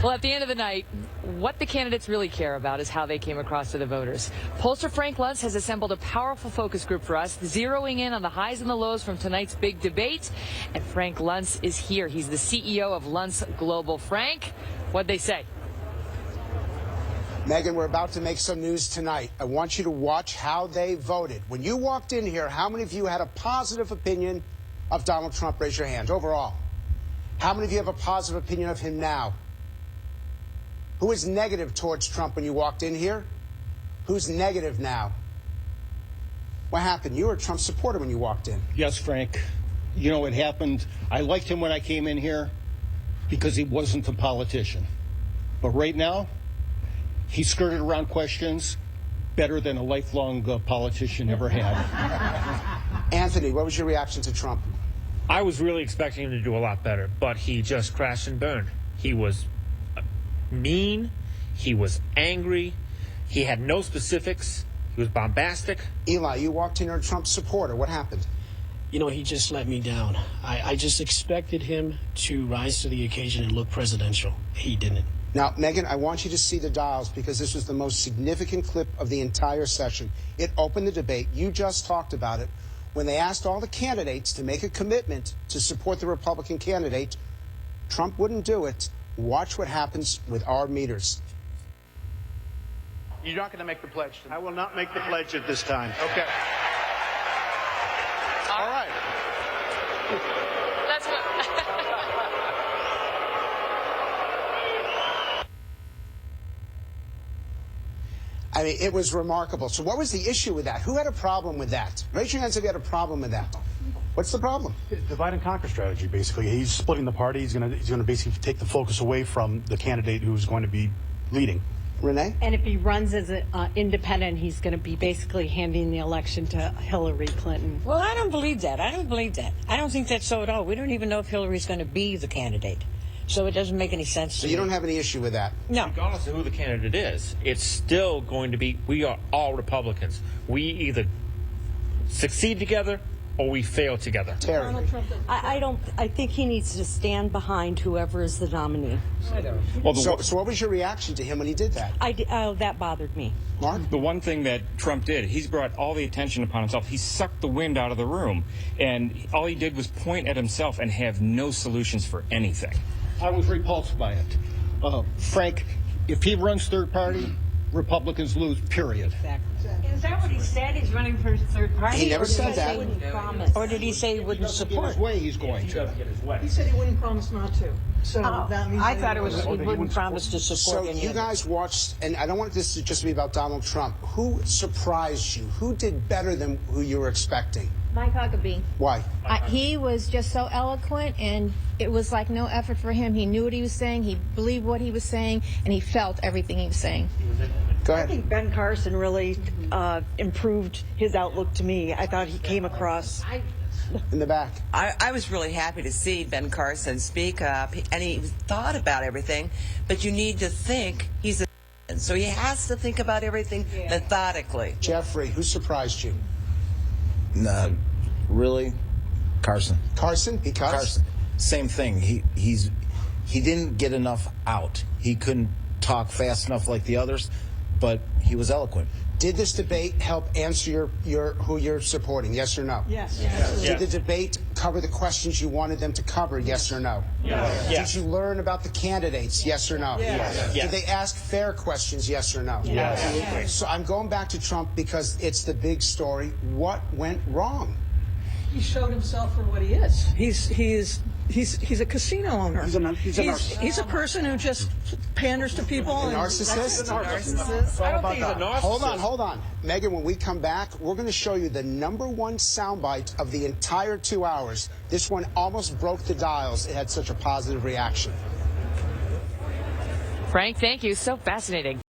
Well, at the end of the night, what the candidates really care about is how they came across to the voters. Pollster Frank Luntz has assembled a powerful focus group for us, zeroing in on the highs and the lows from tonight's big debate. And Frank Luntz is here. He's the CEO of Luntz Global. Frank, what'd they say? Megan, we're about to make some news tonight. I want you to watch how they voted. When you walked in here, how many of you had a positive opinion of Donald Trump? Raise your hand. Overall. How many of you have a positive opinion of him now? Who is negative towards Trump when you walked in here? Who's negative now? What happened? You were a Trump supporter when you walked in. Yes, Frank. You know what happened? I liked him when I came in here because he wasn't a politician. But right now, he skirted around questions better than a lifelong politician ever had. Anthony, what was your reaction to Trump? I was really expecting him to do a lot better, but he just crashed and burned. He was mean. He was angry. He had no specifics. He was bombastic. Eli, you walked in here a Trump supporter. What happened? You know, he just let me down. I just expected him to rise to the occasion and look presidential. He didn't. Now, Megan, I want you to see the dials because this was the most significant clip of the entire session. It opened the debate. You just talked about it. When they asked all the candidates to make a commitment to support the Republican candidate, Trump wouldn't do it. Watch what happens with our meters. You're not going to make the pledge tonight. I will not make the pledge at this time. Okay. All right. That's what. I mean, it was remarkable. So what was the issue with that? Who had a problem with that? Raise your hands if you had a problem with that. What's the problem? Divide and conquer strategy, basically. He's splitting the party. He's going to basically take the focus away from the candidate who's going to be leading. Renee? And if he runs as an independent, he's going to be basically handing the election to Hillary Clinton. Well, I don't believe that. I don't think that's so at all. We don't even know if Hillary's going to be the candidate. So it doesn't make any sense to me. So you don't have any issue with that? No. Regardless of who the candidate is, it's still going to be, we are all Republicans. We either succeed together or we fail together. Terry? I think he needs to stand behind whoever is the nominee. Well, So what was your reaction to him when he did that? That bothered me. Mark? The one thing that Trump did, he's brought all the attention upon himself. He sucked the wind out of the room. And all he did was point at himself and have no solutions for anything. I was repulsed by it. Frank, if he runs third party, Republicans lose, period. Is that what he said? He's running for third party? He never said that. Or did he say he wouldn't support? His way he's going to. He said he wouldn't promise not to. So that means I thought it was he wouldn't promise to support So any you of it. guys watched, and I don't want this to just be about Donald Trump. Who surprised you? Who did better than who you were expecting? Mike Huckabee. Why? He was just so eloquent, and it was like no effort for him. He knew what he was saying, he believed what he was saying, and he felt everything he was saying. Go ahead. I think Ben Carson really improved his outlook to me. I thought he came across. In the back. I was really happy to see Ben Carson speak up, and he thought about everything, but you need to think he's a so he has to think about everything methodically. Jeffrey, who surprised you? Really? Carson. Carson? Because? Carson. Same thing. He didn't get enough out. He couldn't talk fast enough like the others, but he was eloquent. Did this debate help answer who you're supporting? Yes or no? Yes. Did the debate cover the questions you wanted them to cover? Yes or no? Yes. Did you learn about the candidates? Yes or no? Yes. Did they ask fair questions? Yes or no? Yes. So I'm going back to Trump because it's the big story. What went wrong? He showed himself for what he is. He's a casino owner. He's a person who just panders to people. A narcissist? I don't think he's a narcissist. Hold on. Megan, when we come back, we're going to show you the #1 soundbite of the entire 2 hours. This one almost broke the dials. It had such a positive reaction. Frank, thank you. So fascinating.